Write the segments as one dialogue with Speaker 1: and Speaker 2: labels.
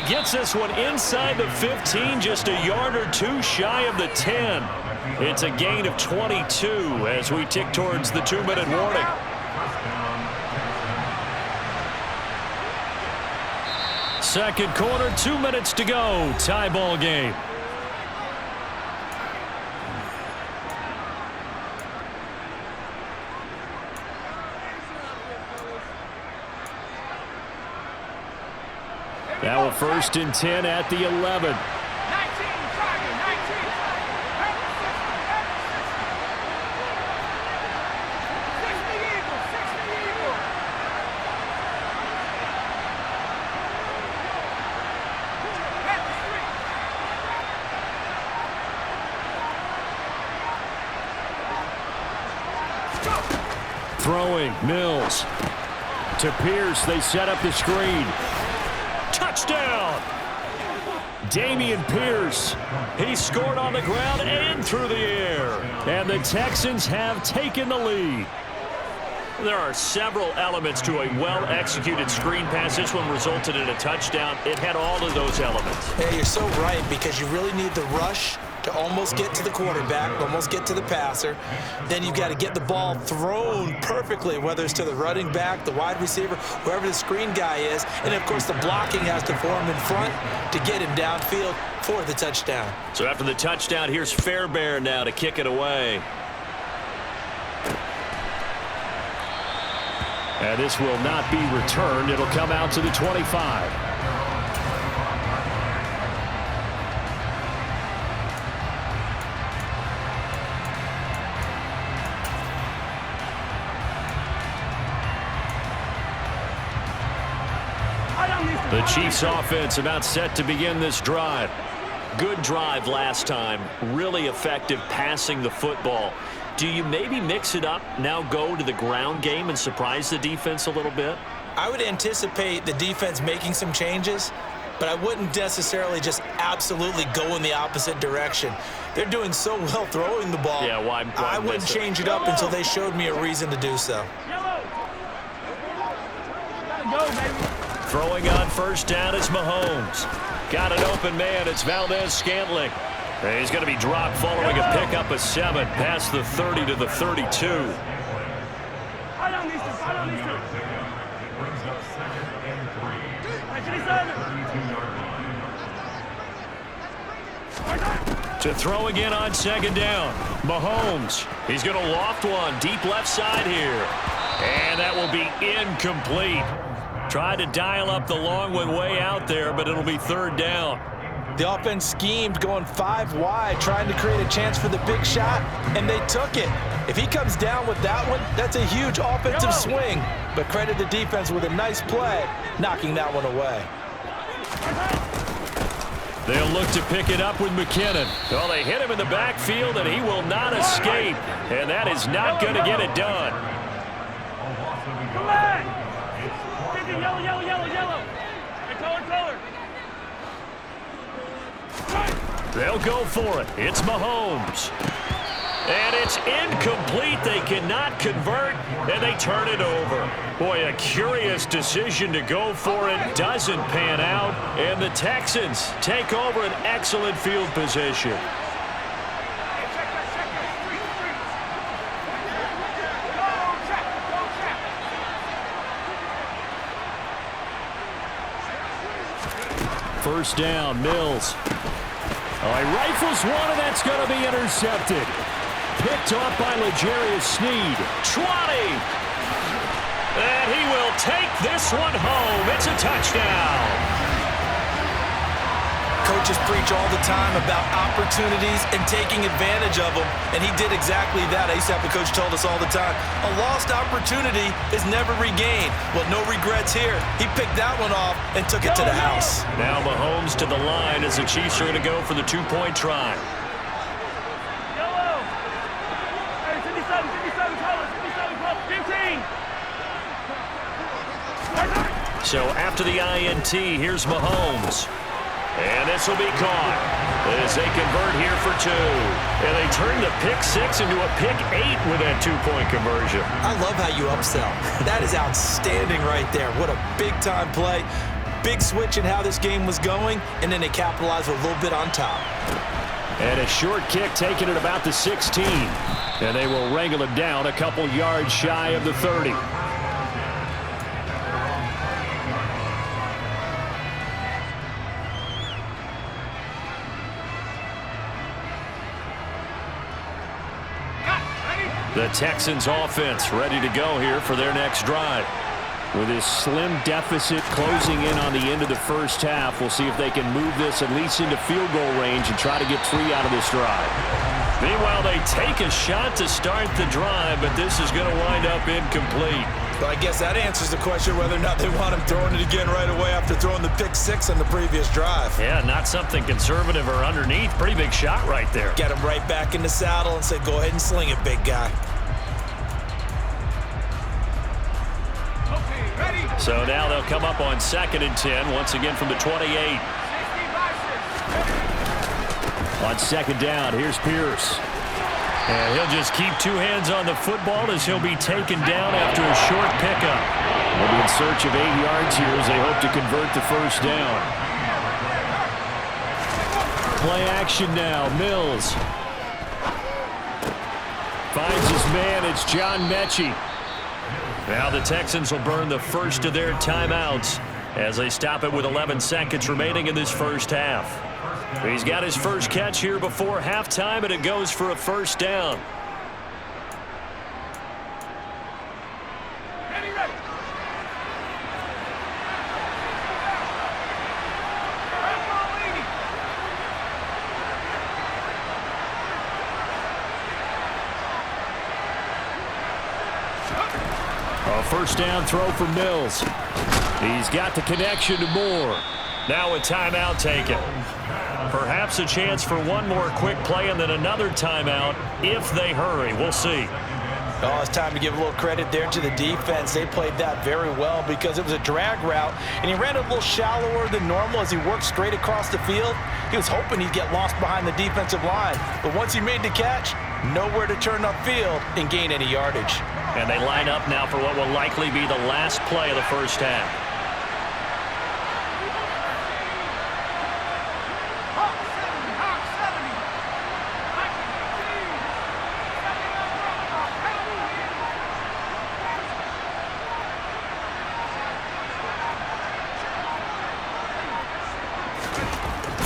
Speaker 1: gets this one inside the 15, just a yard or two shy of the 10. It's a gain of 22 as we tick towards the 2-minute warning. Second quarter, 2 minutes to go. Tie ball game. Now a 1st and 10 at the 11. Throwing, Mills. To Pierce, they set up the screen. Touchdown! Dameon Pierce. He scored on the ground and through the air. And the Texans have taken the lead. There are several elements to a well-executed screen pass. This one resulted in a touchdown. It had all of those elements.
Speaker 2: Yeah, you're so right, because you really need the rush to almost get to the quarterback, almost get to the passer. Then you've got to get the ball thrown perfectly, whether it's to the running back, the wide receiver, whoever the screen guy is. And, of course, the blocking has to form in front to get him downfield for the touchdown.
Speaker 1: So after the touchdown, here's Fairbairn now to kick it away. And this will not be returned. It'll come out to the 25. The Chiefs offense about set to begin this drive. Good drive last time. Really effective passing the football. Do you maybe mix it up, now go to the ground game and surprise the defense a little bit?
Speaker 2: I would anticipate the defense making some changes, but I wouldn't necessarily just absolutely go in the opposite direction. They're doing so well throwing the ball.
Speaker 1: Yeah, why
Speaker 2: I wouldn't change it up until they showed me a reason to do so.
Speaker 3: Go, baby.
Speaker 1: Throwing on 1st down is Mahomes. Got an open man. It's Valdez-Scantling. He's going to be dropped following a pickup of 7 past the 30 to the 32. To throw again on 2nd down. Mahomes. He's going to loft one deep left side here. And that will be incomplete. Tried to dial up the long one way out there, but it'll be 3rd down.
Speaker 2: The offense schemed going 5 wide, trying to create a chance for the big shot, and they took it. If he comes down with that one, that's a huge offensive swing. But credit the defense with a nice play, knocking that one away.
Speaker 1: They'll look to pick it up with McKinnon. Well, they hit him in the backfield, and he will not escape. And that is not going to get it done.
Speaker 3: Come on! Yellow, yellow, yellow, yellow. Hey, color.
Speaker 1: They'll go for it. It's Mahomes. And it's incomplete. They cannot convert, and they turn it over. Boy, a curious decision to go for it. Doesn't pan out, and the Texans take over an excellent field position. First down, Mills. Oh, he rifles one, and that's going to be intercepted. Picked off by L'Jarius Sneed. 20. And he will take this one home. It's a touchdown.
Speaker 2: Coaches preach all the time about opportunities and taking advantage of them, and he did exactly that. I used to have a coach told us all the time, a lost opportunity is never regained. Well, no regrets here. He picked that one off and took it to the house.
Speaker 1: Now Mahomes to the line as the Chiefs are going to go for the 2-point try.
Speaker 3: Yellow. Hey, 57, 15.
Speaker 1: So after the INT, here's Mahomes. And this will be caught as they convert here for 2. And they turn the pick 6 into a pick 8 with that 2-point conversion.
Speaker 2: I love how you upsell. That is outstanding right there. What a big-time play. Big switch in how this game was going, and then they capitalized with a little bit on top.
Speaker 1: And a short kick taken at about the 16. And they will wrangle him down a couple yards shy of the 30. The Texans offense ready to go here for their next drive. With this slim deficit closing in on the end of the first half, we'll see if they can move this at least into field goal range and try to get 3 out of this drive. Meanwhile, they take a shot to start the drive, but this is going to wind up incomplete.
Speaker 2: Well, I guess that answers the question whether or not they want him throwing it again right away after throwing the pick 6 on the previous drive.
Speaker 1: Yeah, not something conservative or underneath. Pretty big shot right there.
Speaker 2: Get him right back in the saddle and say, go ahead and sling it, big guy.
Speaker 1: So now they'll come up on 2nd and 10, once again from the 28. On 2nd down, here's Pierce. And he'll just keep 2 hands on the football as he'll be taken down after a short pickup. They'll be in search of 8 yards here as they hope to convert the first down. Play action now, Mills. Finds his man, it's John Mechie. Now the Texans will burn the first of their timeouts as they stop it with 11 seconds remaining in this first half. He's got his first catch here before halftime, and it goes for a first down. A first down throw for Mills. He's got the connection to Moore. Now a timeout taken. Perhaps a chance for one more quick play and then another timeout if they hurry. We'll see.
Speaker 2: Oh, it's time to give a little credit there to the defense. They played that very well because it was a drag route, and he ran a little shallower than normal as he worked straight across the field. He was hoping he'd get lost behind the defensive line, but once he made the catch, nowhere to turn upfield and gain any yardage.
Speaker 1: And they line up now for what will likely be the last play of the first half.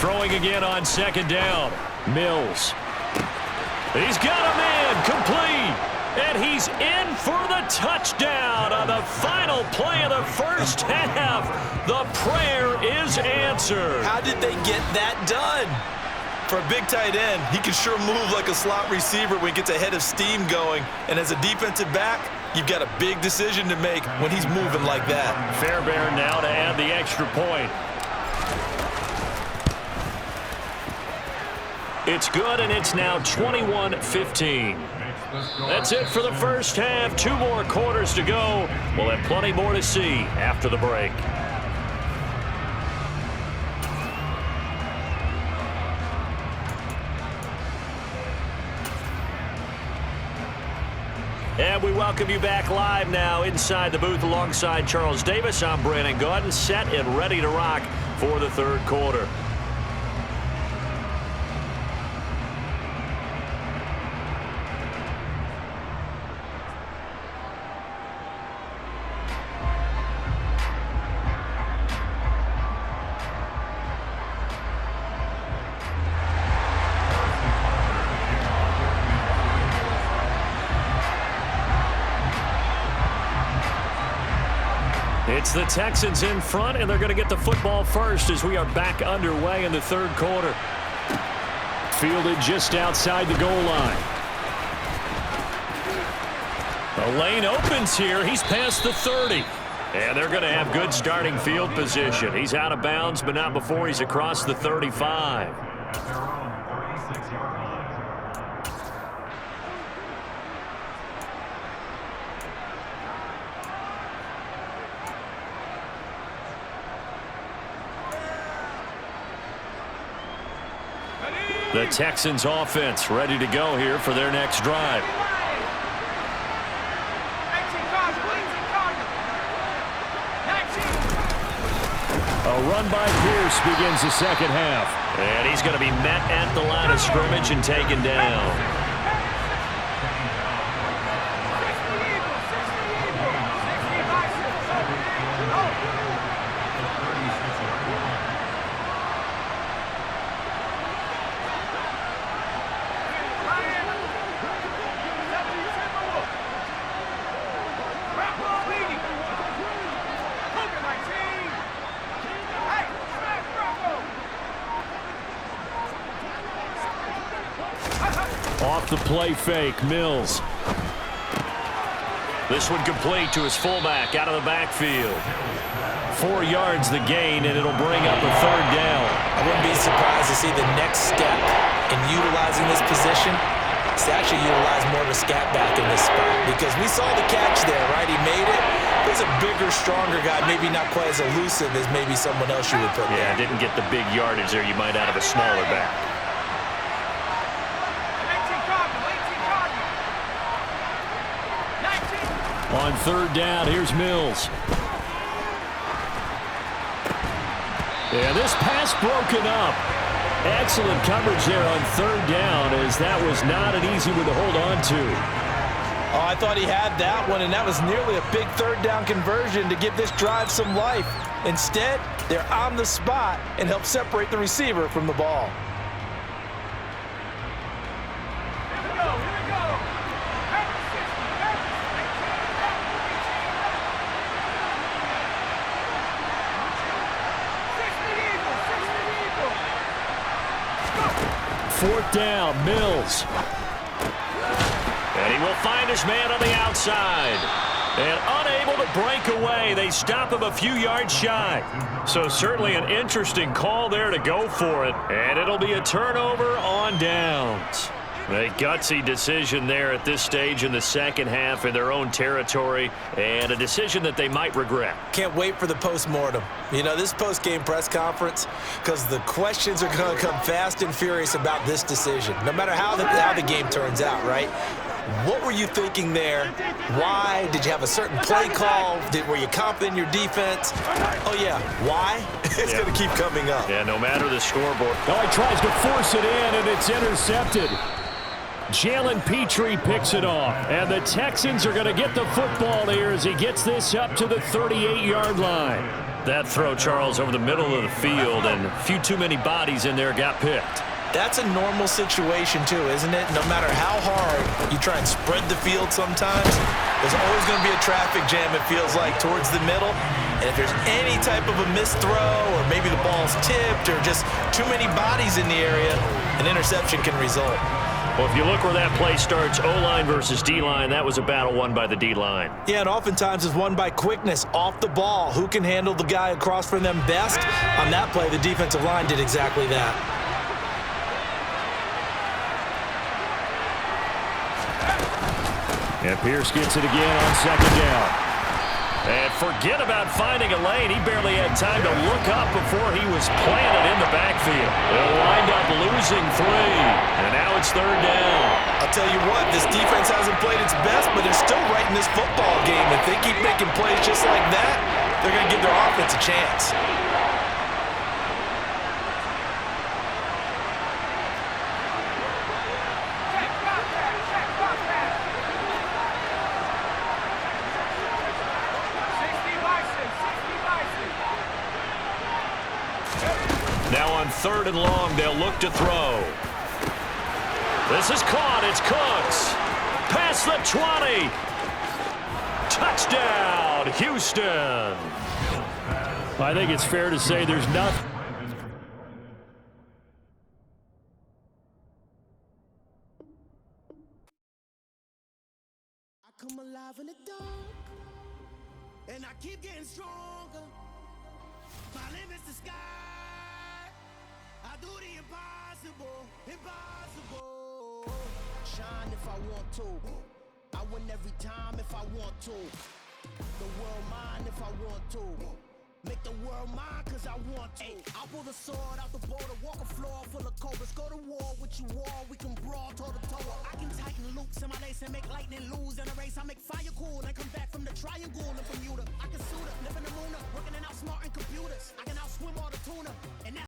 Speaker 1: Throwing again on 2nd down. Mills. He's got him in, complete. And he's in for the touchdown on the final play of the first half. The prayer is answered.
Speaker 2: How did they get that done? For a big tight end, he can sure move like a slot receiver when he gets a head of steam going. And as a defensive back, you've got a big decision to make when he's moving like that.
Speaker 1: Fairbairn now to add the extra point. It's good, and it's now 21-15. That's it for the first half. 2 more quarters to go. We'll have plenty more to see after the break. And we welcome you back live now inside the booth alongside Charles Davis. I'm Brandon Gaudin, set and ready to rock for the third quarter. It's the Texans in front, and they're going to get the football first as we are back underway in the third quarter. Fielded just outside the goal line. The lane opens here. He's past the 30. And they're going to have good starting field position. He's out of bounds, but not before he's across the 35. The Texans offense ready to go here for their next drive. A run by Pierce begins the second half.
Speaker 4: And he's going to be met at the line of scrimmage and taken down.
Speaker 1: Off the play fake, Mills.
Speaker 4: This one complete to his fullback out of the backfield.
Speaker 1: 4 yards the gain, and it'll bring up a third down.
Speaker 2: I wouldn't be surprised to see the next step in utilizing this position is to actually utilize more of a scat back in this spot, because we saw the catch there, right? He made it. There's a bigger, stronger guy, maybe not quite as elusive as maybe someone else you would put there.
Speaker 4: Yeah, didn't get the big yardage there you might out of a smaller back.
Speaker 1: On third down, here's Mills. Yeah, this pass broken up. Excellent coverage there on third down, as that was not an easy one to hold on to.
Speaker 2: Oh, I thought he had that one, and that was nearly a big third down conversion to give this drive some life. Instead, they're on the spot and help separate the receiver from the ball.
Speaker 1: Fourth down, Mills.
Speaker 4: And he will find his man on the outside. And unable to break away, they stop him a few yards shy. So certainly an interesting call there to go for it. And it'll be a turnover on downs. A gutsy decision there at this stage in the second half in their own territory, and a decision that they might regret.
Speaker 2: Can't wait for the post-mortem. You know, this post-game press conference, because the questions are going to come fast and furious about this decision, no matter how the game turns out, right? What were you thinking there? Why? Did you have a certain play call? Were you confident in your defense? Oh, yeah. Why? It's going to keep coming up.
Speaker 4: Yeah, no matter the scoreboard.
Speaker 1: Oh, he tries to force it in, and it's intercepted. Jalen Petrie picks it off, and the Texans are going to get the football here as he gets this up to the 38-yard line.
Speaker 4: That throw, Charles, over the middle of the field, and a few too many bodies in there got picked.
Speaker 2: That's a normal situation, too, isn't it? No matter how hard you try and spread the field sometimes, there's always going to be a traffic jam, it feels like, towards the middle. And if there's any type of a missed throw, or maybe the ball's tipped, or just too many bodies in the area, an interception can result.
Speaker 4: Well, if you look where that play starts, O-line versus D-line, that was a battle won by the D-line.
Speaker 2: Yeah, and oftentimes it's won by quickness, off the ball. Who can handle the guy across from them best? On that play, the defensive line did exactly that.
Speaker 1: And Pierce gets it again on second down.
Speaker 4: And forget about finding a lane. He barely had time to look up before he was planted in the backfield. They'll wind up losing 3. And now it's third down.
Speaker 2: I'll tell you what, this defense hasn't played its best, but they're still right in this football game. If they keep making plays just like that, they're going to give their offense a chance.
Speaker 4: Now on third and long, they'll look to throw. This is caught. It's Cooks. Past the 20. Touchdown, Houston.
Speaker 1: I think it's fair to say there's nothing.
Speaker 5: I come alive in the dark, and I keep getting stronger. My limit's the sky. I do the impossible, impossible. Shine if I want to. I win every time if I want to. The world mine if I want to. Make the world mine cause I want to. I pull the sword out the border, walk a floor full of cobras. go to war with you all, we can brawl toe to toe. I can tighten loops in my lace and make lightning lose in a race. I make fire cool and come back from the triangle in Bermuda. I can suit up, live in the moon, working and outsmarting computers. I can outswim all the tuna, and that's